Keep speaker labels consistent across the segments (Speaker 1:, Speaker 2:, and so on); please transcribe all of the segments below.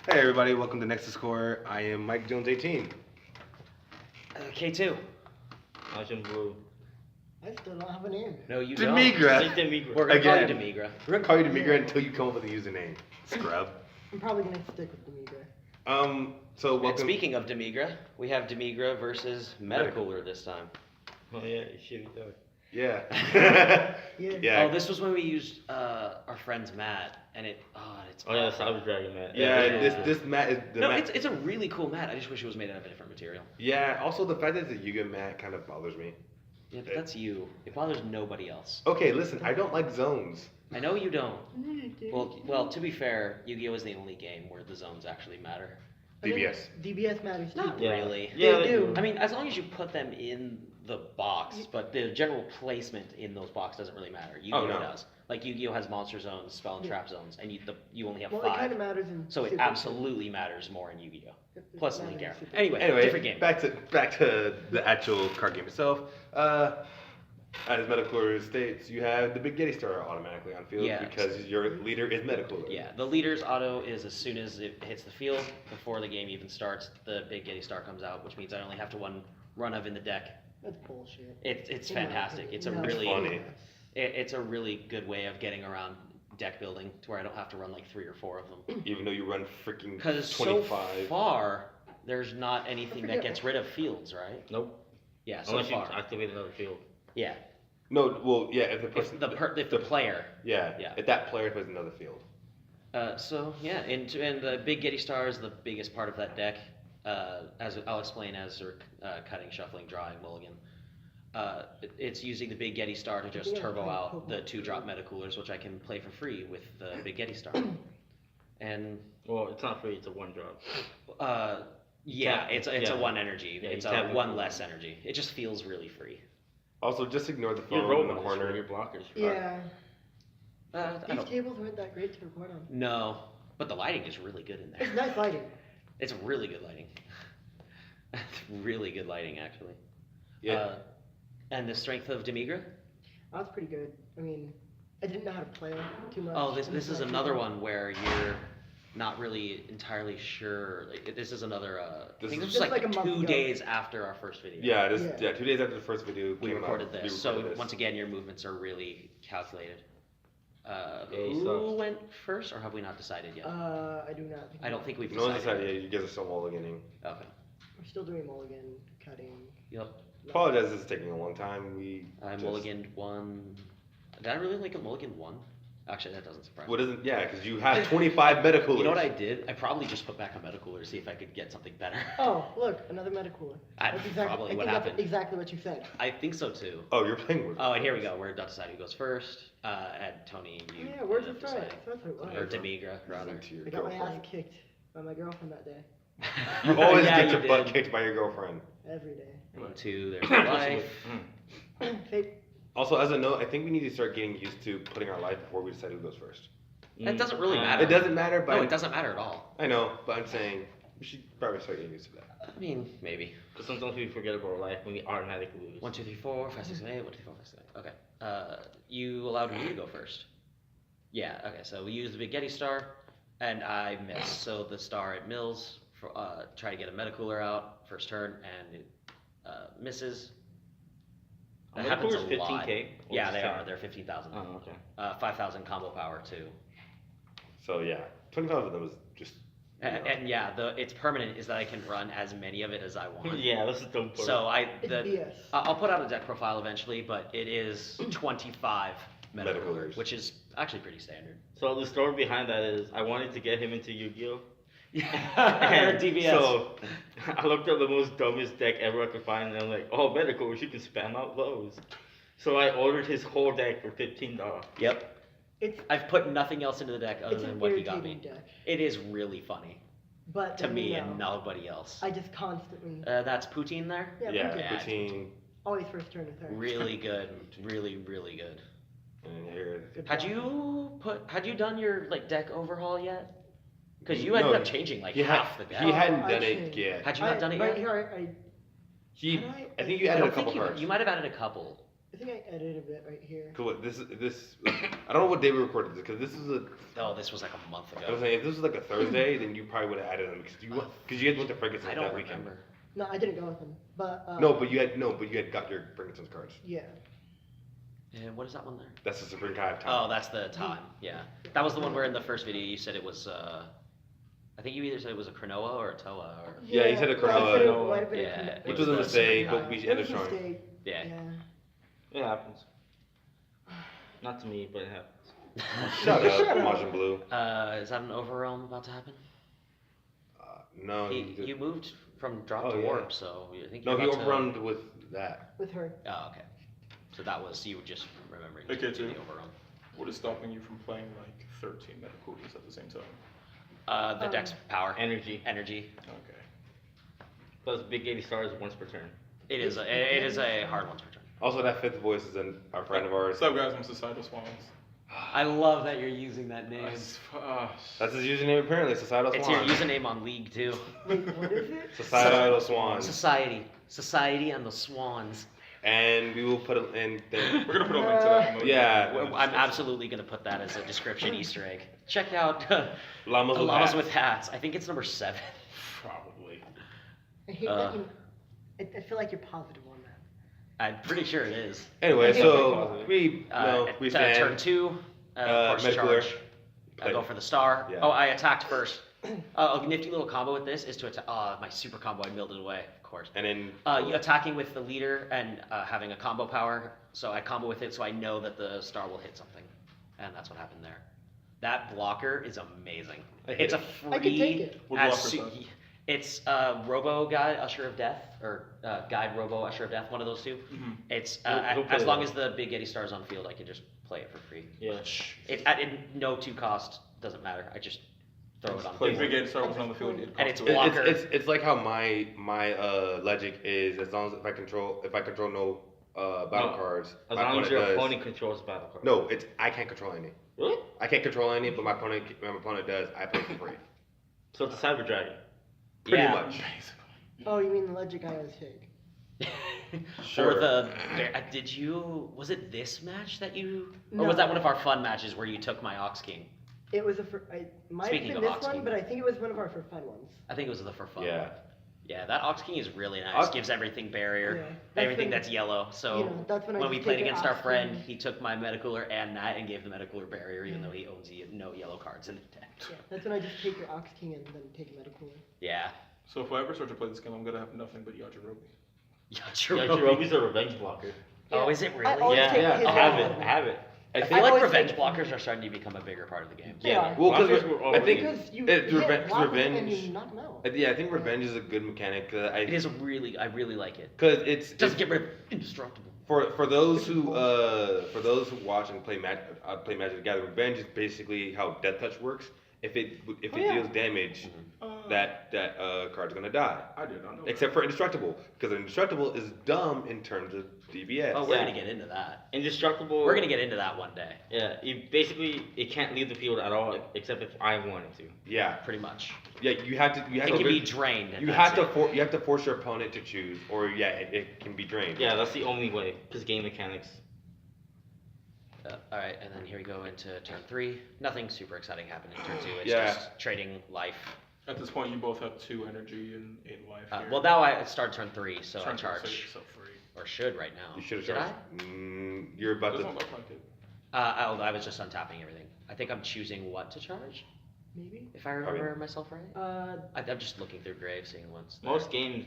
Speaker 1: Hey everybody, welcome to Nexus Core. I am Mike Jones 18.
Speaker 2: K2.
Speaker 3: Majin Blue.
Speaker 4: I still don't have a name.
Speaker 2: No, you
Speaker 1: Demigra.
Speaker 2: don't.
Speaker 3: Demigra.
Speaker 2: We're gonna call you
Speaker 1: Again.
Speaker 2: Demigra.
Speaker 1: We're gonna call you Demigra until you come up with a username. Scrub.
Speaker 4: I'm probably gonna stick with Demigra.
Speaker 1: So
Speaker 2: And
Speaker 1: welcome.
Speaker 2: speaking of Demigra, we have Demigra versus Metacooler this time.
Speaker 3: Oh yeah, shitty dog.
Speaker 1: Yeah.
Speaker 4: Yeah.
Speaker 1: Yeah.
Speaker 2: Oh, this was when we used our friend's mat, and it's
Speaker 3: Oh yeah,
Speaker 2: awful.
Speaker 3: Savage Dragon man.
Speaker 1: Yeah, this mat is the
Speaker 2: No,
Speaker 1: mat.
Speaker 2: it's a really cool mat. I just wish it was made out of a different material.
Speaker 1: Yeah. Also, the fact that it's a Yuga mat kind of bothers me.
Speaker 2: Yeah, but that's you. It bothers nobody else.
Speaker 1: Okay, listen. I don't like zones.
Speaker 2: I know you don't. Well, to be fair, Yu-Gi-Oh is the only game where the zones actually matter.
Speaker 1: DBS.
Speaker 4: DBS matters too.
Speaker 2: Not
Speaker 3: Yeah.
Speaker 2: really.
Speaker 3: Yeah,
Speaker 4: They do.
Speaker 2: I mean, as long as you put them in the box, but the general placement in those boxes doesn't really matter. Yu-Gi-Oh
Speaker 1: no.
Speaker 2: does. Like Yu-Gi-Oh has monster zones, spell and trap zones, and you only have
Speaker 4: Well, it kind
Speaker 2: 5.
Speaker 4: of matters in.
Speaker 2: So it
Speaker 4: Super
Speaker 2: absolutely matters more in Yu-Gi-Oh.
Speaker 4: It
Speaker 2: Plus
Speaker 4: matters
Speaker 2: Link
Speaker 4: in
Speaker 2: Arrow.
Speaker 4: Super
Speaker 2: Anyway, different game.
Speaker 1: back to the actual card game itself. As Metacooler states, you have the Big Getty Star automatically on field
Speaker 2: Yeah.
Speaker 1: because your leader is Metacooler.
Speaker 2: Yeah, the leader's auto is as soon as it hits the field, before the game even starts, the big Getty Star comes out, which means I only have to one run of in the deck.
Speaker 4: That's bullshit.
Speaker 2: It's
Speaker 4: In my
Speaker 2: fantastic.
Speaker 4: opinion.
Speaker 2: It's a
Speaker 4: No,
Speaker 2: really
Speaker 1: funny.
Speaker 2: it's a really good way of getting around deck building to where I don't have to run like 3 or 4 of them.
Speaker 1: Even though you run freaking
Speaker 2: Because so
Speaker 1: 25.
Speaker 2: far, there's not anything that
Speaker 4: forget
Speaker 2: gets rid of fields, right?
Speaker 3: Nope.
Speaker 2: Yeah, so
Speaker 3: Unless you
Speaker 2: far.
Speaker 3: activate another field.
Speaker 2: Yeah,
Speaker 1: No, well, yeah, if the
Speaker 2: if
Speaker 1: person.
Speaker 2: if the player.
Speaker 1: Yeah,
Speaker 2: Yeah.
Speaker 1: if that player plays another field.
Speaker 2: So yeah, and the big Getty Star is the biggest part of that deck. As I'll explain as we're cutting, shuffling, drawing, mulligan. It's using the big Getty Star to just
Speaker 4: Yeah,
Speaker 2: turbo
Speaker 4: like
Speaker 2: out the
Speaker 4: Pokemon.
Speaker 2: 2-drop Metacoolers, which I can play for free with the big Getty Star. And
Speaker 3: Well, it's not free. It's a 1-drop.
Speaker 2: yeah,
Speaker 3: Tap-
Speaker 2: it's a
Speaker 3: yeah.
Speaker 2: 1 energy.
Speaker 3: Yeah,
Speaker 2: It's
Speaker 3: you
Speaker 2: a
Speaker 3: tap it.
Speaker 2: 1 less energy. It just feels really free.
Speaker 1: Also, just ignore the
Speaker 3: Your
Speaker 1: phone in
Speaker 3: robot
Speaker 1: the
Speaker 3: is for
Speaker 1: corner.
Speaker 3: your blockers.
Speaker 4: Yeah.
Speaker 2: I
Speaker 4: These
Speaker 2: don't,
Speaker 4: tables weren't that great to record on.
Speaker 2: no, but the lighting is really good in there.
Speaker 4: It's nice lighting.
Speaker 2: It's really good lighting. It's really good lighting, actually.
Speaker 1: Yeah.
Speaker 2: And the strength of Demigra?
Speaker 4: That's pretty good. I mean, I didn't know how to play too much.
Speaker 2: Oh, this is another one where you're not really entirely sure. Like, this is another. I think this was
Speaker 4: Just
Speaker 2: like,
Speaker 4: like a month
Speaker 2: 2
Speaker 4: ago.
Speaker 2: days after our first video.
Speaker 1: Yeah,
Speaker 4: Yeah.
Speaker 1: 2 days after the first video
Speaker 2: We
Speaker 1: came out,
Speaker 2: recorded this. So
Speaker 1: recorded this.
Speaker 2: once again, your movements are really calculated.
Speaker 3: he
Speaker 2: Who
Speaker 3: sucks.
Speaker 2: went first, or have we not decided yet?
Speaker 4: I do not think.
Speaker 2: I don't think we've
Speaker 1: No one's
Speaker 2: decided.
Speaker 1: decided yet. You guys are still mulliganing.
Speaker 2: Okay.
Speaker 4: We're still doing mulligan, cutting.
Speaker 2: Yep.
Speaker 1: Apologize, it's taking a long time.
Speaker 2: I
Speaker 1: just-
Speaker 2: mulliganed 1. Did I really like a mulligan 1? Actually, that doesn't surprise
Speaker 1: What
Speaker 2: me.
Speaker 1: isn't? Yeah, because you have 25 Metacoolers.
Speaker 2: You know what I did? I probably just put back a Metacooler to see if I could get something better.
Speaker 4: Oh, look, another Metacooler.
Speaker 2: That's probably
Speaker 4: I
Speaker 2: what
Speaker 4: think
Speaker 2: happened.
Speaker 4: That's exactly what you said.
Speaker 2: I think so too.
Speaker 1: Oh, you're playing with.
Speaker 2: Oh, and here we go. We're about to decide who goes first. And Tony, you.
Speaker 4: Yeah, where's
Speaker 2: end
Speaker 4: the
Speaker 2: up
Speaker 4: first?
Speaker 2: deciding.
Speaker 4: That's what it
Speaker 2: Or
Speaker 4: was.
Speaker 2: Demigra, rather.
Speaker 1: Listen to your
Speaker 4: I got my ass
Speaker 1: girlfriend.
Speaker 4: kicked by my girlfriend that day.
Speaker 1: You always
Speaker 2: Yeah,
Speaker 1: get
Speaker 2: you
Speaker 1: your butt
Speaker 2: did.
Speaker 1: kicked by your girlfriend.
Speaker 4: Every day.
Speaker 2: 1, 2, there's your life.
Speaker 4: Fake.
Speaker 1: Also, as a note, I think we need to start getting used to putting our life before we decide who goes first.
Speaker 2: It doesn't really matter.
Speaker 1: It doesn't matter, but
Speaker 2: No, it doesn't matter at all.
Speaker 1: I know, but I'm saying we should probably start getting used to that.
Speaker 2: I mean, maybe.
Speaker 3: Because sometimes we forget about our life when we automatically lose.
Speaker 2: 1, 2, 3, 4, 5, 6, 7, 8. 1, 2, 3, 4, 5, 6, 7, 8. Okay. You allowed me to go first. Yeah. Okay. So we used the big Getty Star, and I missed. So the star at Mills for try to get a Metacooler out first turn, and it misses. That happens a
Speaker 3: Metacooler's
Speaker 2: lot.
Speaker 3: 15K? Or
Speaker 2: Yeah,
Speaker 3: just
Speaker 2: they
Speaker 3: 10?
Speaker 2: are. They're 15,000.
Speaker 3: Oh, okay.
Speaker 2: 5,000 combo power too.
Speaker 1: So yeah, 25 of them is just.
Speaker 2: And yeah, it's permanent is that I can run as many of it as I want.
Speaker 3: Yeah, that's the dumb part.
Speaker 2: So
Speaker 4: It's BS.
Speaker 2: I'll put out a deck profile eventually, but it is 25 Metacoolers,
Speaker 1: Metacoolers.
Speaker 2: which is actually pretty standard.
Speaker 3: So the story behind that is I wanted to get him into Yu-Gi-Oh!
Speaker 2: And DBS.
Speaker 3: So I looked up the most dumbest deck ever I could find, and I'm like, oh, Metacooler, she can spam out those. So I ordered his whole deck for $15.
Speaker 2: Yep.
Speaker 4: It's
Speaker 2: I've put nothing else into the deck other
Speaker 4: it's
Speaker 2: than
Speaker 4: an
Speaker 2: what he got me.
Speaker 4: irritating deck.
Speaker 2: It is really funny
Speaker 4: But
Speaker 2: to
Speaker 4: then,
Speaker 2: me
Speaker 4: you
Speaker 2: and
Speaker 4: know,
Speaker 2: nobody else.
Speaker 4: I just constantly
Speaker 2: That's poutine there.
Speaker 1: Yeah,
Speaker 4: Putin.
Speaker 2: Yeah.
Speaker 1: poutine.
Speaker 4: Always first turn to third.
Speaker 2: Really good. Really, really good.
Speaker 1: And here.
Speaker 4: Good
Speaker 2: Had
Speaker 4: job.
Speaker 2: you done your like deck overhaul yet? Because you ended
Speaker 1: No,
Speaker 2: up changing like
Speaker 1: he had-
Speaker 2: half the deck.
Speaker 1: He hadn't
Speaker 4: I
Speaker 1: done it
Speaker 4: changed.
Speaker 1: yet.
Speaker 2: Had you not done it
Speaker 4: right
Speaker 2: yet?
Speaker 4: here,
Speaker 1: He,
Speaker 4: Had
Speaker 1: I think you
Speaker 2: I
Speaker 1: added a
Speaker 2: don't think
Speaker 1: couple cards.
Speaker 2: you might have added a couple.
Speaker 4: I think I edited it right here.
Speaker 1: Cool. This. I don't know what day we recorded this because this is a.
Speaker 2: Oh, this was like a month
Speaker 1: I was
Speaker 2: ago.
Speaker 1: saying if this was like a Thursday, then you probably would have added them because you guys went to Ferguson
Speaker 2: I
Speaker 1: that
Speaker 2: don't
Speaker 1: weekend.
Speaker 2: remember.
Speaker 4: No, I didn't go with him. But
Speaker 1: But you had got your Ferguson's cards.
Speaker 4: yeah.
Speaker 2: And what is that one there?
Speaker 1: That's the Supreme Kai of time.
Speaker 2: Oh, that's the time. Yeah, that was the one where in the first video you said it was. I think you either said it was a Cronoa or a Toa or.
Speaker 1: Yeah, you said a
Speaker 4: well, I said it
Speaker 1: Cronoa.
Speaker 4: might have been a
Speaker 2: Yeah,
Speaker 4: Cronoa.
Speaker 1: Which was a
Speaker 2: the
Speaker 1: mistake,
Speaker 2: Supreme
Speaker 1: but we
Speaker 2: Kai.
Speaker 4: It
Speaker 1: ended
Speaker 4: was a
Speaker 1: up showing.
Speaker 4: mistake.
Speaker 2: Yeah.
Speaker 3: It happens. Not to me, but it happens.
Speaker 1: Shut
Speaker 4: Shut
Speaker 1: up,
Speaker 4: up.
Speaker 1: Majin Blue.
Speaker 2: Is that an overrealm about to happen?
Speaker 1: No.
Speaker 2: You moved from drop
Speaker 1: Oh,
Speaker 2: to
Speaker 1: yeah.
Speaker 2: warp, so I think
Speaker 1: No,
Speaker 2: you're
Speaker 1: he
Speaker 2: about to-
Speaker 1: overrun with that.
Speaker 4: With her.
Speaker 2: Oh, okay. So that was you were just remembering
Speaker 5: Okay,
Speaker 2: to do
Speaker 5: too.
Speaker 2: the overrun.
Speaker 5: What is stopping you from playing like 13 Metacoolers at the same time?
Speaker 2: The dex power,
Speaker 3: Energy.
Speaker 2: energy.
Speaker 5: Okay.
Speaker 3: Plus, Big 80 stars once per turn.
Speaker 2: It is a hard one to return.
Speaker 1: Also, that fifth voice is our friend of ours.
Speaker 5: What's up, guys? I'm Societal Swans.
Speaker 2: I love that you're using that name.
Speaker 1: That's his username apparently. Societal
Speaker 2: It's your
Speaker 1: Swans.
Speaker 2: username on League too.
Speaker 4: Wait, what is it?
Speaker 1: Societal Swans.
Speaker 2: Society and the Swans.
Speaker 1: And we will put it in there.
Speaker 5: We're gonna put a link to that. In the
Speaker 1: Yeah.
Speaker 5: in the
Speaker 2: I'm
Speaker 5: description.
Speaker 2: absolutely gonna put that as a description Easter egg. Check out
Speaker 1: Llamas with
Speaker 2: Llamas
Speaker 1: hats.
Speaker 2: with hats. I think it's number 7.
Speaker 5: Probably.
Speaker 4: I hate
Speaker 2: Uh,
Speaker 4: that you. I feel like you're positive on that.
Speaker 2: I'm pretty sure it is.
Speaker 1: Anyway,
Speaker 4: Okay.
Speaker 1: so we we stand.
Speaker 2: Turn 2. Of course,
Speaker 1: Medicooler.
Speaker 2: charge. I go for the star.
Speaker 1: Yeah.
Speaker 2: Oh, I attacked first. A nifty little combo with this is to attack. Oh, my super combo, I milled it away, of course.
Speaker 1: And then
Speaker 2: You attacking with the leader and having a combo power. So I combo with it so I know that the star will hit something. And that's what happened there. That blocker is amazing.
Speaker 1: I hate
Speaker 2: It's a
Speaker 1: it.
Speaker 2: free.
Speaker 4: I can take it.
Speaker 5: What
Speaker 2: as
Speaker 5: blocker
Speaker 2: su-
Speaker 5: is that?
Speaker 2: It's Robo Guide Usher of Death or Guide Robo Usher of Death, one of those two.
Speaker 5: Mm-hmm.
Speaker 2: It's
Speaker 3: Who
Speaker 2: as
Speaker 3: played
Speaker 2: long
Speaker 3: that?
Speaker 2: as the Big Getty Star's on field, I can just play it for free.
Speaker 3: Yeah.
Speaker 2: It at no 2 cost, doesn't matter. I just throw it on
Speaker 3: play
Speaker 5: If
Speaker 2: field.
Speaker 5: we get Star Wars on the field, it
Speaker 2: And
Speaker 5: costs
Speaker 2: it's
Speaker 5: two.
Speaker 2: blocker.
Speaker 1: it's like how my logic is as long as if I control no battle
Speaker 3: No,
Speaker 1: cards.
Speaker 3: As
Speaker 1: my
Speaker 3: long as
Speaker 1: opponent
Speaker 3: your
Speaker 1: does.
Speaker 3: opponent controls battle card.
Speaker 1: No, it's I can't control any.
Speaker 3: Really?
Speaker 1: I can't control any, but my opponent does. I play for free.
Speaker 3: So it's a Cyber Dragon.
Speaker 1: Pretty
Speaker 2: Yeah.
Speaker 1: much.
Speaker 4: Oh, you mean the Legend guy was fake?
Speaker 1: Sure.
Speaker 2: Or was it this match that you, or
Speaker 4: No.
Speaker 2: was that one of our fun matches where you took my Ox King?
Speaker 4: It was might
Speaker 2: Speaking
Speaker 4: have
Speaker 2: of
Speaker 4: been this
Speaker 2: Ox
Speaker 4: one,
Speaker 2: King.
Speaker 4: but I think it was one of our for fun ones.
Speaker 2: I think it was the for fun.
Speaker 1: Yeah.
Speaker 2: Yeah, that Ox King is really nice.
Speaker 1: Ox-
Speaker 2: Gives everything barrier,
Speaker 4: Yeah. That's
Speaker 2: everything
Speaker 4: when-
Speaker 2: that's yellow. So
Speaker 4: you know, that's when I
Speaker 2: when
Speaker 4: just
Speaker 2: we
Speaker 4: take
Speaker 2: played
Speaker 4: your
Speaker 2: against our
Speaker 4: Ox
Speaker 2: friend,
Speaker 4: King.
Speaker 2: he took my Metacooler and that and gave the Metacooler barrier, even
Speaker 4: Yeah.
Speaker 2: though he owns no yellow cards in the deck.
Speaker 4: Yeah, that's when I just take your Ox King and then take a Metacooler.
Speaker 2: Yeah.
Speaker 5: So if I ever start to play this game, I'm gonna have nothing but Yajirobe.
Speaker 3: Yajirobe's a revenge blocker.
Speaker 2: Oh, is it
Speaker 4: I
Speaker 2: really?
Speaker 4: always
Speaker 3: Yeah,
Speaker 4: take
Speaker 1: yeah,
Speaker 4: his
Speaker 3: I have
Speaker 4: out
Speaker 3: it.
Speaker 4: of
Speaker 3: I have it.
Speaker 1: I
Speaker 2: I
Speaker 1: think
Speaker 2: feel like
Speaker 4: always
Speaker 2: revenge
Speaker 4: take-
Speaker 2: blockers are starting to become a bigger part of the game.
Speaker 4: They are.
Speaker 1: Well,
Speaker 3: Blockers
Speaker 1: because
Speaker 3: were
Speaker 1: I
Speaker 3: already-
Speaker 1: think
Speaker 4: Because you
Speaker 1: it's
Speaker 4: hit
Speaker 1: revenge.
Speaker 4: block them and
Speaker 1: Revenge.
Speaker 4: you knock them out.
Speaker 1: Yeah, I think revenge is a good mechanic.
Speaker 2: It is I really like it.
Speaker 1: Because it's
Speaker 2: It doesn't get rid of indestructible.
Speaker 1: for those who watch and play Magic the Gathering. Revenge is basically how Death Touch works. If it
Speaker 4: yeah.
Speaker 1: deals damage, that card's gonna die.
Speaker 5: I did not know.
Speaker 1: Except for Indestructible, because Indestructible is dumb in terms of DBS.
Speaker 2: Oh, we're
Speaker 3: Yeah.
Speaker 2: gonna get into that.
Speaker 3: Indestructible.
Speaker 2: We're gonna get into that one day,
Speaker 3: Yeah, it can't leave the field at all except if I want it to.
Speaker 1: Yeah,
Speaker 2: pretty much.
Speaker 1: yeah. You have to.
Speaker 2: It can be drained. and
Speaker 1: You
Speaker 2: that's
Speaker 1: have to.
Speaker 2: it.
Speaker 1: You have to force your opponent to choose, or it can be drained.
Speaker 3: Yeah, that's the only way, because game mechanics.
Speaker 2: All right, and then here we go into turn 3. Nothing super exciting happened in turn 2. It's
Speaker 1: Yeah.
Speaker 2: just trading life.
Speaker 5: At this point, you both have 2 energy and 8 life. Here.
Speaker 2: Well, now I start turn 3, so I
Speaker 5: Trying to set
Speaker 2: charge,
Speaker 5: yourself free.
Speaker 2: or should right now.
Speaker 1: You should have
Speaker 2: Did I?
Speaker 1: charged. You're about
Speaker 5: Doesn't
Speaker 1: to.
Speaker 5: look like it.
Speaker 2: I was just untapping everything. I think I'm choosing what to charge,
Speaker 4: Maybe.
Speaker 2: if I remember myself right. I'm just looking through Grave, seeing what's there.
Speaker 3: Most games,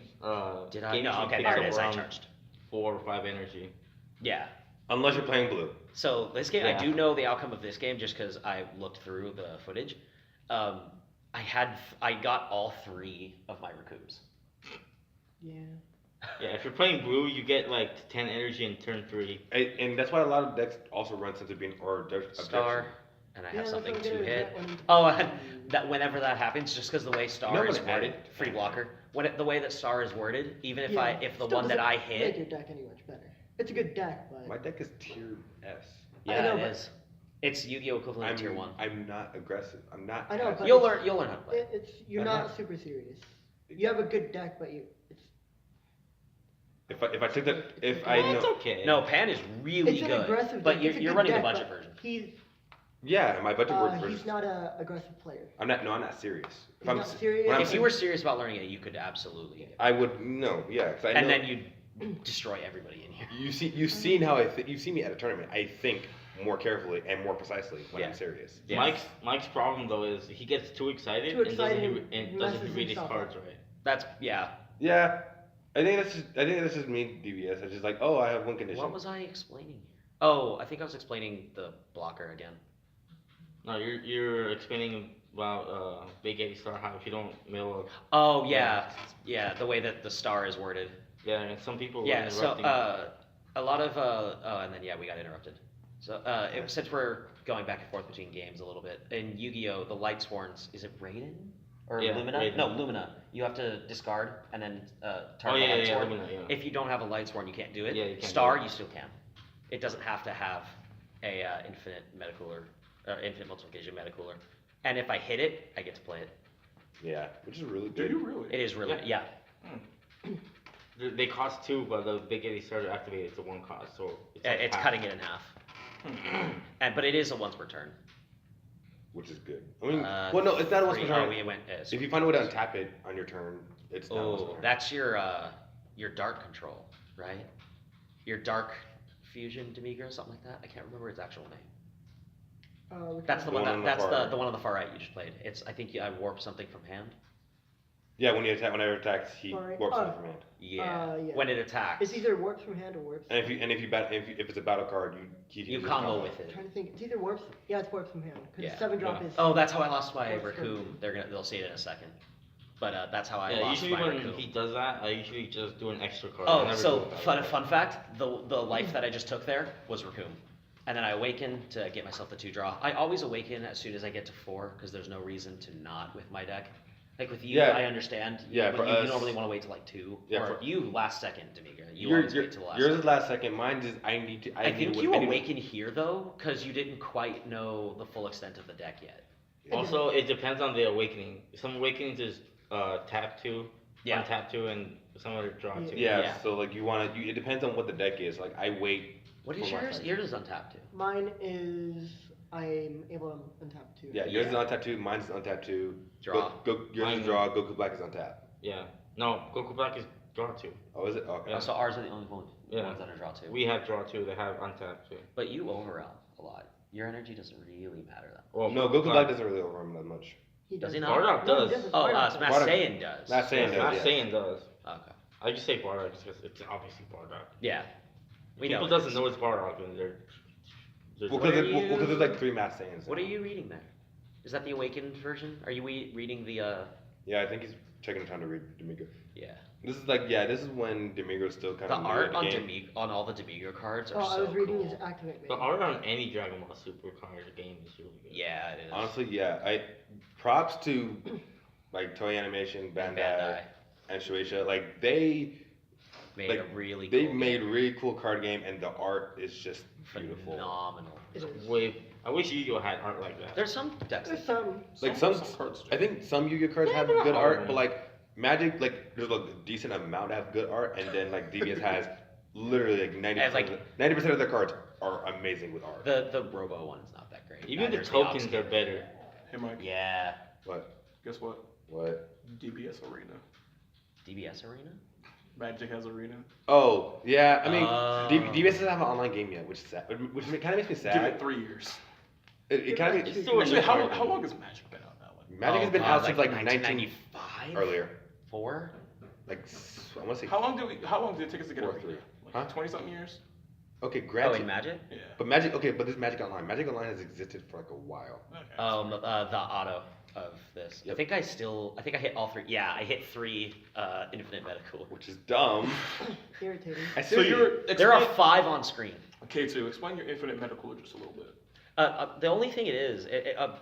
Speaker 2: Did I?
Speaker 3: games
Speaker 2: No,
Speaker 3: you
Speaker 2: okay,
Speaker 3: pick
Speaker 2: there
Speaker 3: up
Speaker 2: it is. I
Speaker 3: around
Speaker 2: charged.
Speaker 3: 4 or 5 energy.
Speaker 2: Yeah.
Speaker 1: Unless you're playing blue.
Speaker 2: So this game, I
Speaker 3: Yeah.
Speaker 2: do know the outcome of this game just because I looked through the footage. I got all 3 of my Raccoons.
Speaker 4: Yeah.
Speaker 3: Yeah, if you're playing blue, you get like 10 energy in turn 3.
Speaker 1: And that's why a lot of decks also run Sense of Being or
Speaker 2: Star, and I
Speaker 4: Yeah,
Speaker 2: have
Speaker 4: that's
Speaker 2: something
Speaker 4: what I'm
Speaker 2: to
Speaker 4: gonna do,
Speaker 2: hit.
Speaker 4: that one.
Speaker 2: Oh, and that whenever that happens, just because the way Star
Speaker 1: You know
Speaker 2: is
Speaker 1: what's
Speaker 2: worded,
Speaker 1: added?
Speaker 2: free blocker. The way that Star is worded, even if
Speaker 4: Yeah,
Speaker 2: if the
Speaker 4: still
Speaker 2: one that
Speaker 4: doesn't
Speaker 2: I
Speaker 4: make
Speaker 2: hit,
Speaker 4: your deck any much better. It's a good deck, but
Speaker 1: My deck is tier S.
Speaker 4: I
Speaker 2: yeah,
Speaker 4: know,
Speaker 2: it
Speaker 4: but-
Speaker 2: is. It's Yu-Gi-Oh equivalent to tier 1.
Speaker 1: I'm not aggressive. I'm not.
Speaker 4: I know,
Speaker 1: as-
Speaker 4: but-
Speaker 2: You'll learn how to play.
Speaker 4: you're
Speaker 1: I'm
Speaker 4: not
Speaker 1: not-
Speaker 4: super serious. You have a good deck, but it's
Speaker 1: If I took the if I
Speaker 3: It's
Speaker 1: know
Speaker 3: okay.
Speaker 2: No, Pan is really
Speaker 4: It's an
Speaker 2: good,
Speaker 4: aggressive
Speaker 2: but
Speaker 4: deck.
Speaker 2: you're,
Speaker 4: It's a
Speaker 2: you're
Speaker 4: good
Speaker 2: running the
Speaker 4: deck,
Speaker 2: budget
Speaker 4: but
Speaker 2: version.
Speaker 1: yeah, my budget works
Speaker 4: He's
Speaker 1: versus.
Speaker 4: not a aggressive player.
Speaker 1: I'm not serious. If
Speaker 4: He's
Speaker 1: I'm
Speaker 4: not
Speaker 1: s-
Speaker 4: serious?
Speaker 1: when I'm
Speaker 2: If
Speaker 1: s-
Speaker 2: you were serious about learning it, you could absolutely.
Speaker 1: I would no, yeah, 'cause I know.
Speaker 2: And then you'd destroy everybody in here.
Speaker 1: you've seen how you've seen me at a tournament. I think more carefully and more precisely when I'm
Speaker 2: Yeah.
Speaker 1: serious.
Speaker 2: Yeah.
Speaker 3: Mike's problem though is he gets too excited,
Speaker 4: Too excited
Speaker 3: and
Speaker 4: and
Speaker 3: doesn't
Speaker 4: messes
Speaker 3: read his
Speaker 4: himself
Speaker 3: cards
Speaker 4: up.
Speaker 3: right.
Speaker 2: That's yeah.
Speaker 1: Yeah, I think that's just me DBS. It's just like, oh, I have one condition.
Speaker 2: What was I explaining here? Oh, I think I was explaining the blocker again.
Speaker 3: No, you're explaining about Big Eddie Star how if you don't mill
Speaker 2: Oh yeah, yeah. The way that the star is worded.
Speaker 3: yeah, and some people
Speaker 2: Yeah.
Speaker 3: are
Speaker 2: So
Speaker 3: interrupting.
Speaker 2: a lot of oh, and then yeah, we got interrupted. So since we're going back and forth between games a little bit, in Yu-Gi-Oh, the Light Sworns, is it Raiden or
Speaker 3: Yeah,
Speaker 2: Lumina?
Speaker 3: Raiden.
Speaker 2: No, Lumina. You have to discard and then
Speaker 3: Oh
Speaker 2: target
Speaker 3: yeah,
Speaker 2: a Light
Speaker 3: yeah,
Speaker 2: Sworn.
Speaker 3: Lumina, yeah.
Speaker 2: If you don't have a Light Sworn, you can't do it.
Speaker 3: Yeah, you can't do
Speaker 2: Star,
Speaker 3: it.
Speaker 2: you still can. It doesn't have to have a infinite metacooler, infinite multiplication metacooler. And if I hit it, I get to play it.
Speaker 1: Yeah, which is really
Speaker 5: Do
Speaker 1: good.
Speaker 5: you really?
Speaker 2: It is really yeah.
Speaker 3: They cost 2, but the Big Eddie Star to activate it's a 1 cost, so like
Speaker 2: It's
Speaker 3: half.
Speaker 2: cutting it in half. But it is a once per turn.
Speaker 1: Which is good. I mean,
Speaker 2: Uh,
Speaker 1: well, no, it's not a once per
Speaker 2: three-
Speaker 1: turn.
Speaker 2: Oh, we went.
Speaker 1: If you find a way to untap it on your turn, it's not once per
Speaker 2: Oh,
Speaker 1: turn.
Speaker 2: that's your dark control, right? Your dark fusion Demigra, something like that. I can't remember its actual name. That's the
Speaker 1: The
Speaker 2: one
Speaker 1: one on
Speaker 2: that
Speaker 1: the
Speaker 2: that's
Speaker 1: far-
Speaker 2: the one on the far right you just played. It's I think I warped something from hand.
Speaker 1: Yeah, whenever it attacks, he
Speaker 4: Sorry.
Speaker 1: warps
Speaker 4: Oh.
Speaker 1: it from hand.
Speaker 2: Yeah.
Speaker 4: Yeah.
Speaker 2: When it attacks.
Speaker 4: It's either warps from hand or warps.
Speaker 1: And if it's a battle card,
Speaker 2: You combo with
Speaker 4: I'm
Speaker 2: it.
Speaker 4: trying to think. It's either warps. Yeah, it's warps from hand. Because
Speaker 2: Yeah.
Speaker 4: 7-drop
Speaker 3: Yeah.
Speaker 4: is.
Speaker 2: Oh, that's how I lost my
Speaker 4: Warps from
Speaker 2: Raccoon.
Speaker 4: hand.
Speaker 2: They'll see it in a second. But that's how I
Speaker 3: Yeah,
Speaker 2: lost
Speaker 3: usually
Speaker 2: my
Speaker 3: when
Speaker 2: Raccoon.
Speaker 3: he does that, I usually just do an extra card. I
Speaker 2: Oh,
Speaker 3: never
Speaker 2: so
Speaker 3: do a battle
Speaker 2: fun
Speaker 3: card.
Speaker 2: fact: the life that I just took there was Raccoon, and then I awaken to get myself the 2-draw. I always awaken as soon as I get to 4 because there's no reason to not with my deck. Like with you,
Speaker 1: Yeah.
Speaker 2: I understand.
Speaker 1: Yeah,
Speaker 2: but
Speaker 1: for
Speaker 2: you
Speaker 1: us-
Speaker 2: normally want to wait till like 2,
Speaker 1: Yeah,
Speaker 2: or
Speaker 1: for-
Speaker 2: you last second, Demigra. You
Speaker 1: Your-
Speaker 2: always wait till the last.
Speaker 1: yours
Speaker 2: second.
Speaker 1: is last second. Mine is I need to.
Speaker 2: I
Speaker 1: need
Speaker 2: think
Speaker 1: to-
Speaker 2: you
Speaker 1: I need to-
Speaker 2: awaken here though, because you didn't quite know the full extent of the deck yet.
Speaker 3: Also, it depends on the awakening. Some awakenings is tap 2,
Speaker 2: Yeah.
Speaker 3: untap 2, and some other draw 2.
Speaker 1: Yeah,
Speaker 2: Yeah.
Speaker 1: so like it depends on what the deck is. Like I wait.
Speaker 2: What is
Speaker 1: for my
Speaker 2: yours?
Speaker 1: turn.
Speaker 2: Yours is untapped too.
Speaker 4: Mine is. I'm able to untap 2.
Speaker 1: Yeah, yours is on tap 2. Mine's on tap 2.
Speaker 2: Draw.
Speaker 1: Yours
Speaker 3: Mine-
Speaker 1: is draw. Goku Black is on tap.
Speaker 3: Yeah. No, Goku Black is draw 2.
Speaker 1: Oh, is it? Okay.
Speaker 2: Oh, so ours are the only ones
Speaker 3: Yeah.
Speaker 2: that are draw 2.
Speaker 3: We have draw 2, they have untap 2.
Speaker 2: But you overwhelm a lot. Your energy doesn't really matter that.
Speaker 3: Well,
Speaker 1: No, Goku Black doesn't really overwhelm that much.
Speaker 2: Does he not?
Speaker 3: Bardock
Speaker 4: No,
Speaker 3: does.
Speaker 4: he doesn't.
Speaker 2: Oh,
Speaker 4: Bardock
Speaker 2: Smash
Speaker 1: Bardock-
Speaker 2: Saiyan does.
Speaker 1: Not saying
Speaker 3: Not
Speaker 1: that.
Speaker 3: saying does.
Speaker 2: Okay.
Speaker 3: I just say Bardock because it's obviously Bardock.
Speaker 2: Yeah. We
Speaker 3: People
Speaker 2: know.
Speaker 3: doesn't know it's Bardock and they're
Speaker 1: Well,
Speaker 2: What
Speaker 1: because
Speaker 2: are you-
Speaker 1: there's like 3 math sayings.
Speaker 2: What are you reading there? Is that the awakened version? Are you reading the?
Speaker 1: Yeah, I think he's taking the time to read Demigra.
Speaker 2: Yeah.
Speaker 1: This is this is when Demigra's still kind
Speaker 2: The
Speaker 1: of
Speaker 2: art on on all the Demigra cards are
Speaker 4: Oh, I
Speaker 2: so
Speaker 4: was reading
Speaker 2: cool.
Speaker 4: his activate
Speaker 3: The
Speaker 4: menu.
Speaker 3: art on any Dragon Ball Super card game is really good.
Speaker 2: Yeah, it is.
Speaker 1: Honestly, yeah. Props to like Toei Animation, Bandai, and Shueisha. Like they
Speaker 2: made
Speaker 1: like,
Speaker 2: a really.
Speaker 1: they
Speaker 2: cool
Speaker 1: made
Speaker 2: game.
Speaker 1: really cool card game, and the art is just beautiful.
Speaker 2: Phenomenal.
Speaker 4: It is.
Speaker 3: I wish Yu-Gi-Oh had art like that.
Speaker 2: There's some decks.
Speaker 4: There's
Speaker 2: that-
Speaker 4: some.
Speaker 1: Like
Speaker 5: Some
Speaker 1: some,
Speaker 5: cards do.
Speaker 1: I think some Yu-Gi-Oh cards
Speaker 3: Yeah,
Speaker 1: have
Speaker 3: they're not
Speaker 1: good art,
Speaker 3: horrible.
Speaker 1: but like Magic, like there's a decent amount that have good art, and then like DBS has literally like 90%.
Speaker 2: like-
Speaker 1: 90% of their cards are amazing with art.
Speaker 2: The Robo one is not that great.
Speaker 3: Even the
Speaker 2: There's
Speaker 3: tokens
Speaker 2: obscure.
Speaker 3: are better.
Speaker 5: Hey Mike,
Speaker 2: Yeah.
Speaker 1: What?
Speaker 5: guess what?
Speaker 1: What?
Speaker 5: DBS Arena.
Speaker 2: DBS Arena.
Speaker 5: Magic has Arena.
Speaker 1: Oh yeah, I mean
Speaker 2: Oh.
Speaker 1: DBS doesn't have an online game yet, which is sad, which kind of makes me
Speaker 5: Give
Speaker 1: sad.
Speaker 5: it 3 years.
Speaker 1: It kind of
Speaker 3: It's
Speaker 1: makes
Speaker 3: still a
Speaker 5: Actually,
Speaker 3: new card
Speaker 5: how
Speaker 3: game.
Speaker 5: long has Magic been out now? Like,
Speaker 1: Magic has been out since like 19
Speaker 2: 1995.
Speaker 1: earlier.
Speaker 2: 4.
Speaker 1: Like I want to say.
Speaker 5: how long did it take us to get
Speaker 1: 4 or
Speaker 5: Arena?
Speaker 1: 3.
Speaker 5: Like
Speaker 1: Huh?
Speaker 5: 20 something years?
Speaker 1: Okay,
Speaker 2: Oh,
Speaker 1: granted.
Speaker 2: in Magic.
Speaker 5: Yeah.
Speaker 1: But Magic, okay, but this Magic Online. Magic Online has existed for like a while.
Speaker 5: Okay.
Speaker 2: The auto of this.
Speaker 1: Yep.
Speaker 2: I think I hit all 3. Yeah, I hit 3 infinite metacool.
Speaker 1: Which is dumb.
Speaker 4: Irritating.
Speaker 1: I
Speaker 5: So
Speaker 1: seriously-
Speaker 2: There are 5 on screen.
Speaker 5: K2, explain your infinite metacooler just a little bit.
Speaker 2: The only thing it is,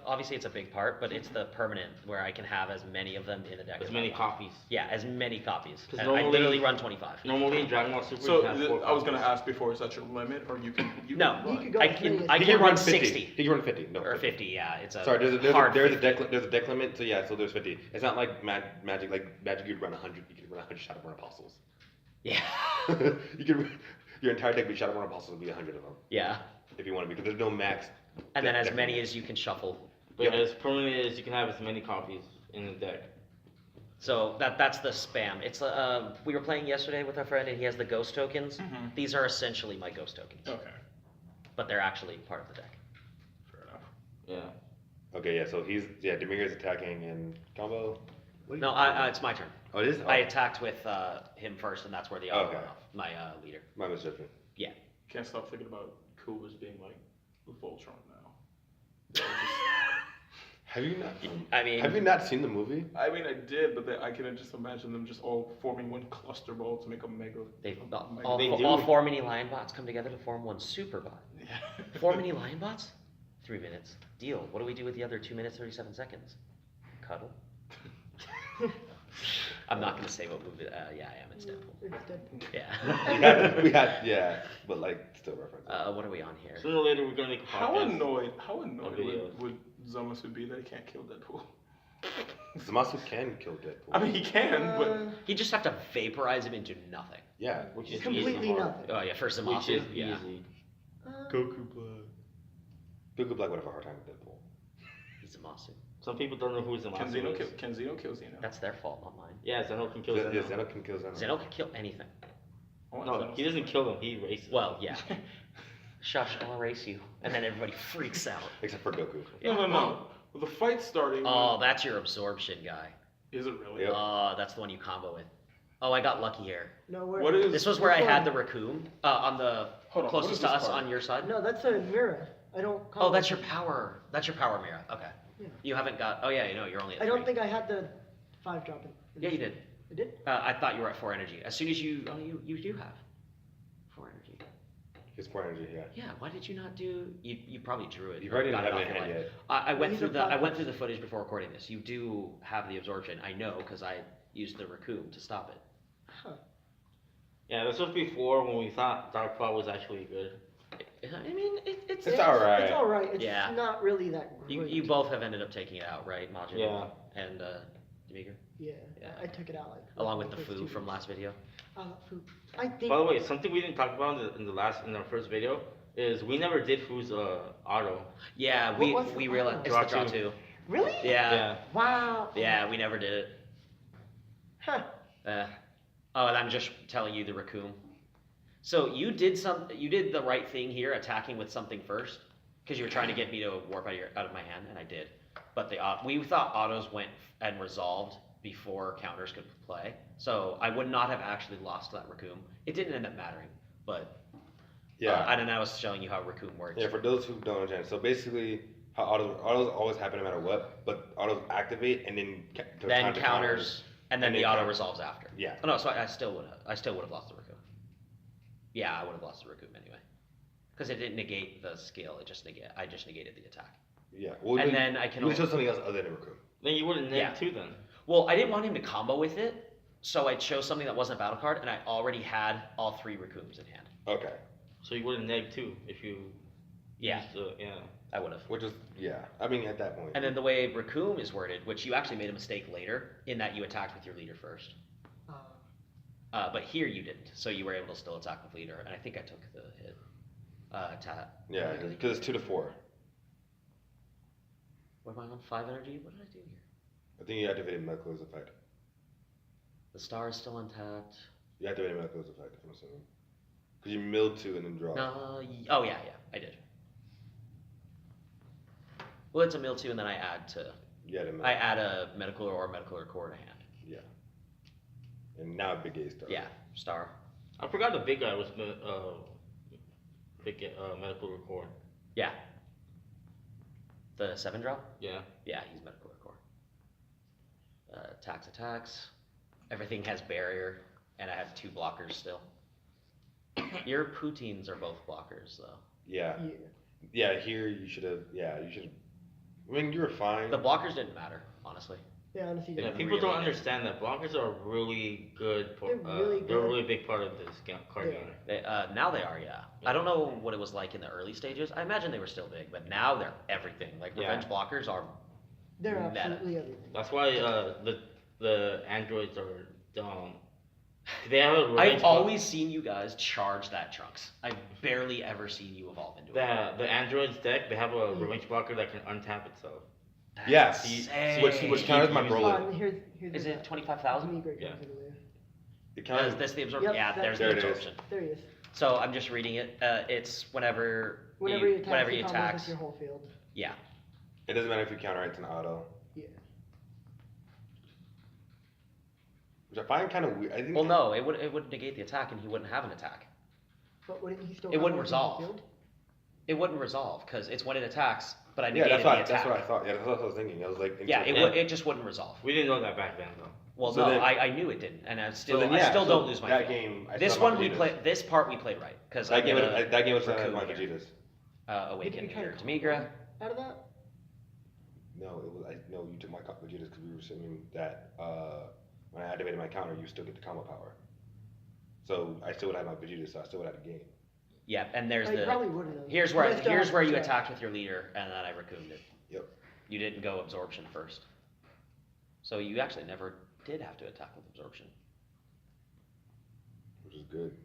Speaker 2: obviously it's a big part, but it's the permanent where I can have as many of them in the deck
Speaker 3: As
Speaker 2: as
Speaker 3: many
Speaker 2: I want.
Speaker 3: copies.
Speaker 2: Yeah, as many copies.
Speaker 3: 'Cause
Speaker 2: And I
Speaker 3: normally-
Speaker 2: literally run 25.
Speaker 3: Normally in Dragon Ball Super,
Speaker 5: So
Speaker 3: you have 4
Speaker 5: I was gonna
Speaker 3: copies.
Speaker 5: ask before, is that your limit, or you can
Speaker 2: No,
Speaker 5: run?
Speaker 4: You could go
Speaker 2: I
Speaker 4: as
Speaker 2: can
Speaker 4: many as
Speaker 2: I
Speaker 1: He
Speaker 2: can
Speaker 1: can
Speaker 2: run
Speaker 1: run 50.
Speaker 2: 60
Speaker 1: He can run 50. No,
Speaker 2: or 50. Yeah, it's a
Speaker 1: Sorry,
Speaker 2: hard
Speaker 1: there's a
Speaker 2: 50.
Speaker 1: there's a deck limit. So yeah, so there's 50. It's not like Magic. Like Magic, you'd run 100. You could run 100 Shadowborn Apostles.
Speaker 2: Yeah.
Speaker 1: You can your entire deck be Shadow Warren Apostles will be 100 of them
Speaker 2: Yeah.
Speaker 1: if you want to, because there's no max.
Speaker 2: And then as
Speaker 1: deck
Speaker 2: many
Speaker 1: limit.
Speaker 2: as you can shuffle.
Speaker 3: But as permanent as you can have as many copies in the deck.
Speaker 2: So that's the spam. It's we were playing yesterday with our friend, and he has the ghost tokens.
Speaker 5: Mhm.
Speaker 2: These are essentially my ghost tokens,
Speaker 5: Okay.
Speaker 2: but they're actually part of the deck.
Speaker 5: Fair enough.
Speaker 3: Yeah.
Speaker 1: Okay, yeah. So Demigra's attacking in combo. What do you-
Speaker 2: No, it's my turn.
Speaker 1: Oh, it is.
Speaker 2: I attacked with him first, and that's where the auto
Speaker 1: Okay.
Speaker 2: went off. My leader.
Speaker 1: My misjudgment.
Speaker 2: Yeah.
Speaker 5: Can't stop thinking about Coolers being like Voltron now.
Speaker 1: Have you not?
Speaker 2: I mean,
Speaker 1: Have you not seen the movie?
Speaker 5: I mean, I did, but I can just imagine them just all forming one cluster ball to make a mega.
Speaker 2: they've
Speaker 5: mega-
Speaker 2: all,
Speaker 3: They
Speaker 2: all
Speaker 3: do.
Speaker 2: 4 mini lion bots come together to form one super bot.
Speaker 5: Yeah.
Speaker 2: 4 mini lion bots? 3 minutes. Deal. What do we do with the other 2 minutes 37 seconds? Cuddle. I'm not gonna say what movie. Yeah, I am. It's Deadpool.
Speaker 4: It's Deadpool.
Speaker 2: Yeah.
Speaker 1: we had, yeah, but like still reference.
Speaker 2: What are we on here?
Speaker 3: Sooner or later, we're gonna make a podcast.
Speaker 5: How annoyed
Speaker 3: videos.
Speaker 5: would Zamasu be that he can't kill Deadpool?
Speaker 1: Zamasu can kill Deadpool.
Speaker 5: I mean, he can, but
Speaker 2: You just have to vaporize him into nothing.
Speaker 1: yeah.
Speaker 3: Which is
Speaker 4: Completely
Speaker 3: easy.
Speaker 4: nothing.
Speaker 2: Oh yeah, for
Speaker 3: Which
Speaker 2: Zamasu.
Speaker 3: is
Speaker 2: Yeah.
Speaker 3: easy.
Speaker 1: Goku Black. Goku Black would have a hard time with Deadpool.
Speaker 2: He's Zamasu.
Speaker 3: Some people don't know who
Speaker 5: can
Speaker 3: Zamasu
Speaker 5: Zeno
Speaker 3: is.
Speaker 5: kill Zeno?
Speaker 2: That's their fault, not mine.
Speaker 3: Yeah, Zeno can kill
Speaker 1: Yeah,
Speaker 3: Zeno.
Speaker 1: yeah, Zeno can kill Zeno.
Speaker 2: Zeno can kill anything.
Speaker 5: I want
Speaker 3: No,
Speaker 5: Zeno.
Speaker 3: he doesn't kill him. He erases.
Speaker 2: Well, yeah. Shush, I'll erase you. And then everybody freaks out.
Speaker 1: Except for Goku.
Speaker 5: No. Well, the fight's starting.
Speaker 2: Oh, that's your absorption guy.
Speaker 5: Is it really?
Speaker 1: Yep.
Speaker 2: Oh, that's the one you combo with. Oh, I got lucky here.
Speaker 4: No, where?
Speaker 5: What is?
Speaker 2: This was where I
Speaker 4: Which
Speaker 2: had
Speaker 4: one?
Speaker 2: the raccoon on the
Speaker 5: Hold on, what
Speaker 2: closest
Speaker 5: is
Speaker 2: to
Speaker 5: this
Speaker 2: us
Speaker 5: card?
Speaker 2: on your side.
Speaker 4: No, that's a mirror. I don't.
Speaker 2: Oh, that's your power. That's your power mirror. Okay.
Speaker 4: Yeah.
Speaker 2: You haven't got. Oh yeah, you know you're only at
Speaker 4: I don't
Speaker 2: 3.
Speaker 4: think I had the 5 drop in.
Speaker 2: Yeah, you did.
Speaker 4: I did.
Speaker 2: I thought you were at 4 energy. As soon as you. Oh, you do have 4 energy.
Speaker 1: His 4 energy, yeah.
Speaker 2: Yeah. Why did you not do? You probably drew it.
Speaker 1: You
Speaker 2: or
Speaker 1: probably
Speaker 2: got
Speaker 1: didn't have
Speaker 2: off
Speaker 1: it in
Speaker 2: your
Speaker 1: hand
Speaker 2: life.
Speaker 1: yet.
Speaker 2: I went
Speaker 4: These
Speaker 2: through
Speaker 4: are
Speaker 2: the I went
Speaker 4: platforms.
Speaker 2: through the footage before recording this. You do have the absorption. I know because I used the raccoon to stop it.
Speaker 4: Huh.
Speaker 3: Yeah, this was before when we thought Dark Claw was actually good.
Speaker 2: I mean, it's
Speaker 1: It's alright.
Speaker 4: It's alright. It's
Speaker 2: Yeah.
Speaker 4: not really that great.
Speaker 2: you both have ended up taking it out, right, Majin?
Speaker 3: Yeah.
Speaker 2: And Demigra?
Speaker 4: Yeah,
Speaker 2: Yeah.
Speaker 4: I took it out like.
Speaker 2: Along with the
Speaker 4: first
Speaker 2: foo
Speaker 4: 2
Speaker 2: from
Speaker 4: weeks.
Speaker 2: last video.
Speaker 4: Foo. I think.
Speaker 3: By the way, something we didn't talk about in our first video is we never did Foo's auto.
Speaker 2: Yeah,
Speaker 4: What
Speaker 2: we
Speaker 4: was
Speaker 2: we
Speaker 4: the
Speaker 2: realized
Speaker 4: auto?
Speaker 2: it's the
Speaker 3: Draw
Speaker 2: draw
Speaker 3: two.
Speaker 2: 2.
Speaker 4: Really?
Speaker 2: Yeah.
Speaker 4: Wow.
Speaker 2: Yeah, we never did it.
Speaker 4: Huh.
Speaker 2: Oh, and I'm just telling you the raccoon. So you did the right thing here, attacking with something first, because you were trying to get me to warp out of my hand, and I did. But we thought autos went and resolved before counters could play, so I would not have actually lost that raccoon. It didn't end up mattering, but
Speaker 1: Yeah.
Speaker 2: and I was showing you how raccoon works.
Speaker 1: Yeah, for those who don't understand, so basically, how autos always happen no matter what, but autos activate and then
Speaker 2: Then
Speaker 1: counter
Speaker 2: counters, and then
Speaker 1: and
Speaker 2: the
Speaker 1: then
Speaker 2: auto
Speaker 1: counters.
Speaker 2: resolves after.
Speaker 1: Yeah.
Speaker 2: Oh, no, so I still would have lost the raccoon. Yeah, I would have lost the raccoon anyway, because it didn't negate the skill. I just negated the attack.
Speaker 1: Yeah. Well,
Speaker 2: And then I can
Speaker 1: You
Speaker 2: al-
Speaker 1: show something else other than Raccoon.
Speaker 3: Then you wouldn't
Speaker 2: Yeah.
Speaker 3: neg 2 then.
Speaker 2: Well, I didn't want him to combo with it, so I chose something that wasn't a battle card, and I already had all 3 raccoons in hand.
Speaker 1: Okay.
Speaker 3: So you wouldn't neg 2 if you.
Speaker 2: Yeah,
Speaker 3: Yeah.
Speaker 2: I would have.
Speaker 1: Which is, yeah. I mean, at that point.
Speaker 2: And then the way raccoon is worded, which you actually made a mistake later, in that you attacked with your leader first. But here you didn't, so you were able to still attack with leader, and I think I took the hit.
Speaker 1: Yeah, because it's 2 to 4.
Speaker 2: What am I on? 5 energy? What did I do here?
Speaker 1: I think you activated Melko's effect.
Speaker 2: The star is still intact.
Speaker 1: You activated Melko's effect, I'm assuming. Because you milled 2 and then draw.
Speaker 2: No, oh yeah, I did. Well, it's a mill 2, and then I add
Speaker 1: Yeah,
Speaker 2: I add a medical or medical core to hand.
Speaker 1: Yeah. And now Big A starts.
Speaker 2: Yeah, star.
Speaker 3: I forgot the big guy was medical record.
Speaker 2: Yeah. The 7 drop?
Speaker 3: Yeah.
Speaker 2: Yeah, he's medical core. Attacks. Everything has barrier, and I have 2 blockers still. Your poutines are both blockers, though.
Speaker 1: Yeah.
Speaker 4: Yeah.
Speaker 1: Yeah, here you should have, I mean, you were fine.
Speaker 2: The blockers didn't matter, honestly.
Speaker 4: Yeah, honestly.
Speaker 3: Yeah,
Speaker 2: It
Speaker 3: people
Speaker 2: really
Speaker 3: don't
Speaker 2: did.
Speaker 3: understand that blockers are really good.
Speaker 4: They're really
Speaker 3: They're a
Speaker 4: good.
Speaker 3: really big part of this card
Speaker 4: Yeah.
Speaker 3: game.
Speaker 2: Now they are, yeah. I don't know what it was like in the early stages. I imagine they were still big, but now they're everything. Like,
Speaker 3: Yeah.
Speaker 2: revenge blockers are
Speaker 4: They're
Speaker 2: meta.
Speaker 4: absolutely everything.
Speaker 3: That's why the androids are dumb. Do they have a
Speaker 2: I've
Speaker 3: range
Speaker 2: always seen you guys charge that Trunks. I've barely ever seen you evolve into it.
Speaker 3: The android's deck, they have a revenge blocker that can untap itself.
Speaker 2: That's
Speaker 1: Yeah,
Speaker 2: insane.
Speaker 1: which counters my
Speaker 3: Using-
Speaker 1: Broly.
Speaker 4: Here's
Speaker 2: Is
Speaker 4: the-
Speaker 2: it 25,000?
Speaker 4: Demigra
Speaker 3: Yeah.
Speaker 4: comes into there.
Speaker 1: It
Speaker 2: Is
Speaker 1: counters.
Speaker 2: this the absorption?
Speaker 4: Yep,
Speaker 2: Yeah, there's
Speaker 1: there
Speaker 2: the
Speaker 1: it is.
Speaker 2: absorption.
Speaker 4: There he is.
Speaker 2: So I'm just reading it. It's whenever
Speaker 4: Whenever he attacks,
Speaker 2: whenever
Speaker 4: he
Speaker 2: he
Speaker 4: combos
Speaker 2: attacks.
Speaker 4: with your whole field.
Speaker 2: Yeah.
Speaker 1: It doesn't matter if you counter it's an auto,
Speaker 4: Yeah.
Speaker 1: which I find kind of weird. I think.
Speaker 2: Well, no, it would negate the attack, and he wouldn't have an attack.
Speaker 4: But wouldn't he still?
Speaker 2: It wouldn't
Speaker 4: combo with your whole
Speaker 2: resolve.
Speaker 4: field?
Speaker 2: It wouldn't resolve because it's when it attacks, but I
Speaker 1: Yeah,
Speaker 2: negated
Speaker 1: that's
Speaker 2: the
Speaker 1: what
Speaker 2: attack.
Speaker 1: I thought. Yeah, that's what I was thinking. I was like.
Speaker 2: Yeah,
Speaker 1: into it.
Speaker 2: it just wouldn't resolve.
Speaker 3: We didn't know that back then, though.
Speaker 2: Well,
Speaker 1: So
Speaker 2: no,
Speaker 1: then-
Speaker 2: I knew it didn't, and I still
Speaker 1: then, yeah,
Speaker 2: I still
Speaker 1: so
Speaker 2: don't lose my
Speaker 1: that
Speaker 2: field.
Speaker 1: game, I
Speaker 2: This
Speaker 1: still have
Speaker 2: one we
Speaker 1: Vegetas.
Speaker 2: played. This part we played right because
Speaker 1: That game was not my Vegetas.
Speaker 2: Awaken
Speaker 4: Did you try
Speaker 2: your
Speaker 4: to
Speaker 2: Demigra.
Speaker 4: Out of that?
Speaker 1: No, it was no. You took my Vegetas because we were assuming that when I activated my counter, you still get the combo power. So I still would have my Vegetas, so I still would have a game.
Speaker 2: Yeah, and there's
Speaker 4: Oh, you
Speaker 2: the
Speaker 4: probably wouldn't have.
Speaker 2: here's
Speaker 4: But
Speaker 2: where
Speaker 4: I still
Speaker 2: here's
Speaker 4: have
Speaker 2: where
Speaker 4: to
Speaker 2: you
Speaker 4: check.
Speaker 2: attacked with your leader, and then I raccooned it.
Speaker 1: Yep.
Speaker 2: You didn't go absorption first, so you actually never did have to attack with absorption.
Speaker 1: Which is good.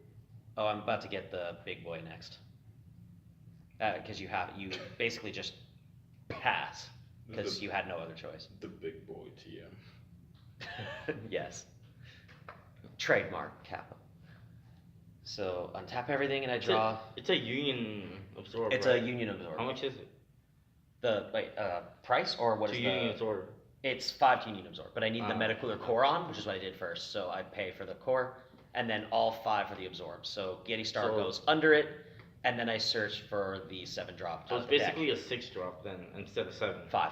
Speaker 2: Oh, I'm about to get the big boy next. Because you basically just pass because you had no other choice.
Speaker 5: The big boy TM.
Speaker 2: Yes. Trademark Kappa. So untap everything and I draw.
Speaker 3: It's a union absorb.
Speaker 2: It's
Speaker 3: right?
Speaker 2: a union absorb.
Speaker 3: How much is it?
Speaker 2: The price or what
Speaker 3: To
Speaker 2: is
Speaker 3: union
Speaker 2: the?
Speaker 3: absorb.
Speaker 2: It's 5 to union absorb, but I need the
Speaker 3: Ah.
Speaker 2: Metacooler core on, which is what I did first. So I pay for the core, and then all 5 for the absorb. So Getty Star
Speaker 3: So-
Speaker 2: goes under it, and then I search for the 7 drop.
Speaker 3: So
Speaker 2: out
Speaker 3: it's
Speaker 2: of the deck.
Speaker 3: basically a 6 drop then instead of 7.
Speaker 2: 5.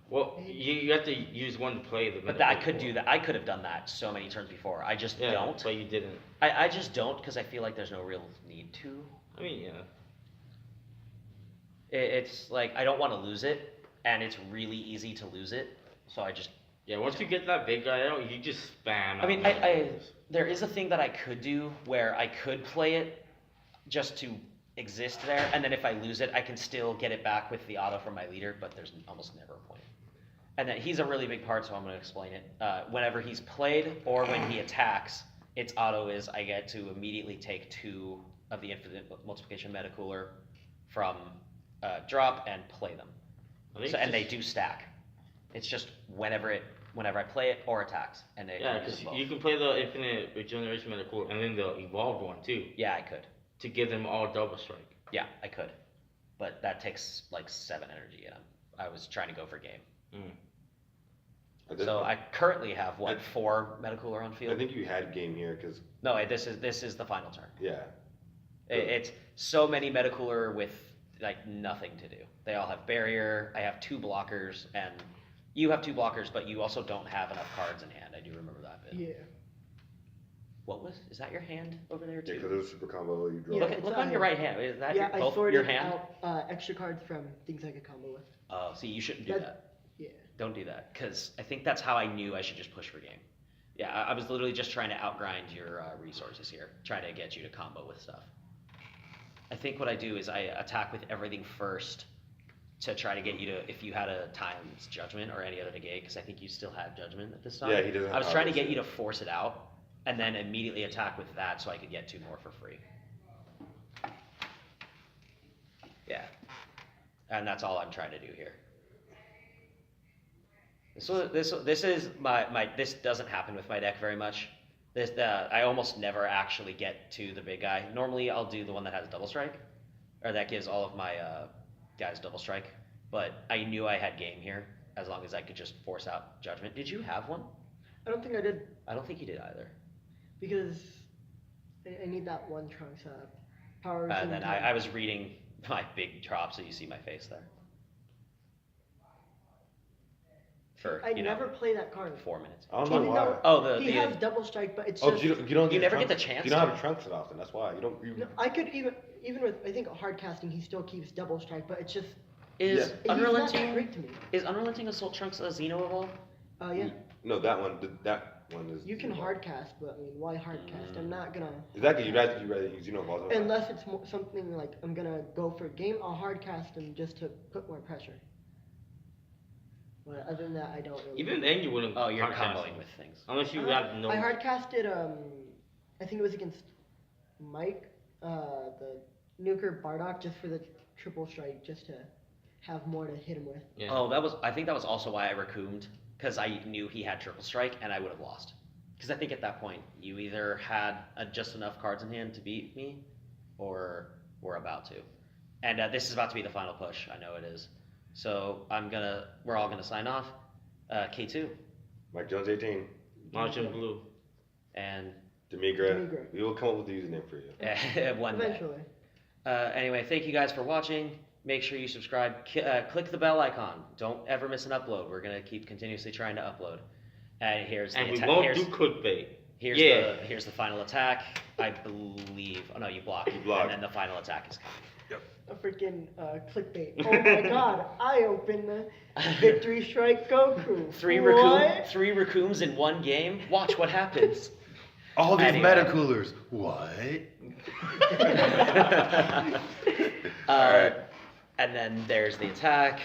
Speaker 3: Well, you have to use one to play the.
Speaker 2: But I could do that. I could have done that so many turns before. I just
Speaker 3: Yeah,
Speaker 2: don't.
Speaker 3: but you didn't.
Speaker 2: I just don't because I feel like there's no real need to.
Speaker 3: I mean, yeah.
Speaker 2: It's like I don't want to lose it, and it's really easy to lose it. So I just.
Speaker 3: Yeah, once you get that big guy out, you just spam.
Speaker 2: I mean,
Speaker 3: out
Speaker 2: I there is a thing that I could do where I could play it just to exist there, and then if I lose it, I can still get it back with the auto from my leader. But there's almost never a point. And then he's a really big part, so I'm going to explain it. Whenever he's played or when he attacks, its auto is I get to immediately take 2 of the infinite multiplication metacooler from drop and play them.
Speaker 3: I think
Speaker 2: So,
Speaker 3: it's
Speaker 2: and they
Speaker 3: just-
Speaker 2: do stack. It's just whenever I play it or attacks, and they
Speaker 3: Yeah,
Speaker 2: can use
Speaker 3: because
Speaker 2: both.
Speaker 3: you can play the infinite regeneration metacool and then the evolved one too
Speaker 2: Yeah, I could.
Speaker 3: to give them all double strike.
Speaker 2: Yeah, I could. But that takes like 7 energy, and I was trying to go for game.
Speaker 1: At this
Speaker 2: So
Speaker 1: point,
Speaker 2: I currently have
Speaker 1: I-
Speaker 2: 4 metacooler on
Speaker 1: I
Speaker 2: field.
Speaker 1: think you had game here because
Speaker 2: No, this is the final turn.
Speaker 1: yeah.
Speaker 2: It's so many metacooler with like nothing to do. They all have barrier. I have 2 blockers, and you have 2 blockers, but you also don't have enough cards in hand. I do remember that bit.
Speaker 4: Yeah.
Speaker 2: Is that your hand over there
Speaker 1: Yeah,
Speaker 2: too?
Speaker 1: because it was super combo. You draw.
Speaker 4: Yeah,
Speaker 2: Look,
Speaker 4: it's
Speaker 2: look
Speaker 4: a
Speaker 2: on your
Speaker 4: hand.
Speaker 2: right hand. Is that
Speaker 4: Yeah, I
Speaker 2: both
Speaker 4: sorted
Speaker 2: your hand?
Speaker 4: out extra cards from things I could combo with.
Speaker 2: Oh, see, you shouldn't do
Speaker 4: That-
Speaker 2: that.
Speaker 4: Yeah.
Speaker 2: Don't do that, because I think that's how I knew I should just push for game. Yeah, I was literally just trying to outgrind your resources here, trying to get you to combo with stuff. I think what I do is I attack with everything first to try to get you to, if you had a times judgment or any other negate, because I think you still had judgment at this time.
Speaker 1: Yeah, he doesn't
Speaker 2: I
Speaker 1: have
Speaker 2: was trying to
Speaker 1: powers
Speaker 2: get you
Speaker 1: yet.
Speaker 2: to force it out, and then immediately attack with that so I could get 2 more for free. Yeah, and that's all I'm trying to do here. This is my this doesn't happen with my deck very much. I almost never actually get to the big guy. Normally I'll do the one that has double strike, or that gives all of my guys double strike. But I knew I had game here as long as I could just force out judgment. Did you have one?
Speaker 4: I don't think I did
Speaker 2: I don't think you did either.
Speaker 4: because I need that one Trunks power.
Speaker 2: And then I was reading my big drop, so you see my face there. For
Speaker 4: I never play that card.
Speaker 2: 4 minutes.
Speaker 1: I don't
Speaker 4: Even
Speaker 1: know why.
Speaker 4: though
Speaker 2: Oh,
Speaker 4: he has double strike, but it's
Speaker 1: Oh,
Speaker 4: just.
Speaker 1: you don't
Speaker 2: You
Speaker 1: get
Speaker 2: never get the
Speaker 1: trunks-
Speaker 2: chance
Speaker 1: You don't
Speaker 2: to?
Speaker 1: have trunks that often. That's why you don't. You,
Speaker 4: No, I could even with I think hard casting he still keeps double strike, but it's just
Speaker 2: Is
Speaker 1: Yeah.
Speaker 2: Unrelenting
Speaker 4: he's not great to me.
Speaker 2: is Unrelenting Assault Trunks a Xeno evolve?
Speaker 4: Yeah,
Speaker 1: No, that one. That one is.
Speaker 4: you can hard cast, but I mean, why hard cast? I'm not gonna.
Speaker 1: Exactly. You'd rather use Xenoballs.
Speaker 4: Unless it's something like I'm gonna go for game, I'll hard cast him just to put more pressure. But other than that, I don't really.
Speaker 3: Even then, you wouldn't.
Speaker 2: Oh, you're
Speaker 3: hard cast
Speaker 2: comboing
Speaker 3: them.
Speaker 2: with things.
Speaker 3: Unless you
Speaker 4: I
Speaker 3: have no.
Speaker 4: hard casted I think it was against Mike, the Nuker Bardock, just for the triple strike, just to have more to hit him with.
Speaker 3: Yeah.
Speaker 2: Oh, I think that was also why I Raccooned, because I knew he had triple strike and I would have lost. Because I think at that point, you either had just enough cards in hand to beat me, or were about to. And this is about to be the final push. I know it is. So we're all gonna sign off. K2
Speaker 1: Mike Jones 18.
Speaker 3: Majin Blue.
Speaker 2: and
Speaker 1: Demigra. We will come up with a username for you.
Speaker 2: one day.
Speaker 4: Eventually.
Speaker 2: Anyway, thank you guys for watching. Make sure you subscribe. Click the bell icon. Don't ever miss an upload. We're gonna keep continuously trying to upload. And here's the
Speaker 3: And we
Speaker 2: attack.
Speaker 3: won't do clickbait.
Speaker 2: Here's the final attack. I believe. Oh no, you block.
Speaker 1: You block.
Speaker 2: And then the final attack is coming.
Speaker 4: A freaking clickbait. Oh my god, I opened the Victory Strike Goku.
Speaker 2: Three raccoons in one game. Watch what happens.
Speaker 1: All these
Speaker 2: Anyway.
Speaker 1: meta coolers. What?
Speaker 2: Alright. And then there's the attack.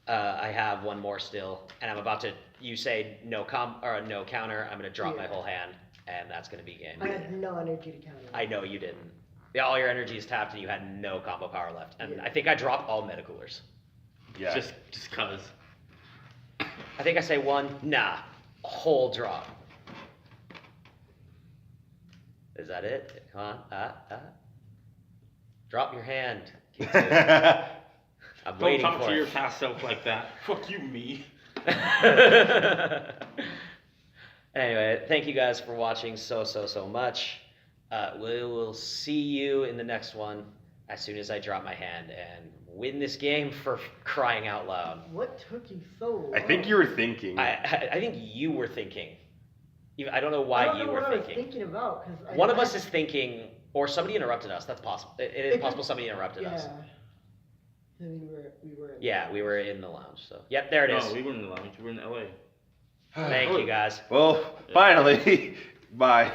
Speaker 2: I have one more still, and I'm about to. You say no counter. I'm gonna drop my
Speaker 4: Yeah.
Speaker 2: whole hand, and that's gonna be game.
Speaker 4: I had no energy to counter.
Speaker 2: I know you didn't. Yeah, all your energy is tapped, and you had no combo power left. And
Speaker 4: Yeah.
Speaker 2: I think I dropped all meta coolers.
Speaker 1: Yeah.
Speaker 3: Just cause.
Speaker 2: I think I say one. Nah, whole drop. Is that it? Come on. Drop your hand. I'm
Speaker 3: Don't
Speaker 2: waiting
Speaker 3: talk
Speaker 2: for
Speaker 3: to
Speaker 2: it.
Speaker 3: your past self like that.
Speaker 5: Fuck you, me.
Speaker 2: Anyway, thank you guys for watching so much. We will see you in the next one as soon as I drop my hand and win this game for crying out loud.
Speaker 4: What took you so long?
Speaker 1: I think you were thinking.
Speaker 2: I think you were thinking. I don't know
Speaker 4: I
Speaker 2: why
Speaker 4: don't
Speaker 2: you
Speaker 4: know
Speaker 2: were
Speaker 4: what I was
Speaker 2: thinking.
Speaker 4: thinking about, because
Speaker 2: One of us is thinking, or somebody interrupted us. That's possible. It is
Speaker 4: It
Speaker 2: possible
Speaker 4: could-
Speaker 2: somebody interrupted us.
Speaker 4: I mean, we were.
Speaker 2: Yeah, we were in the lounge. So, yep, there it is.
Speaker 3: No, we were in the lounge. We were in LA.
Speaker 2: Thank you guys.
Speaker 1: Well, finally. Bye.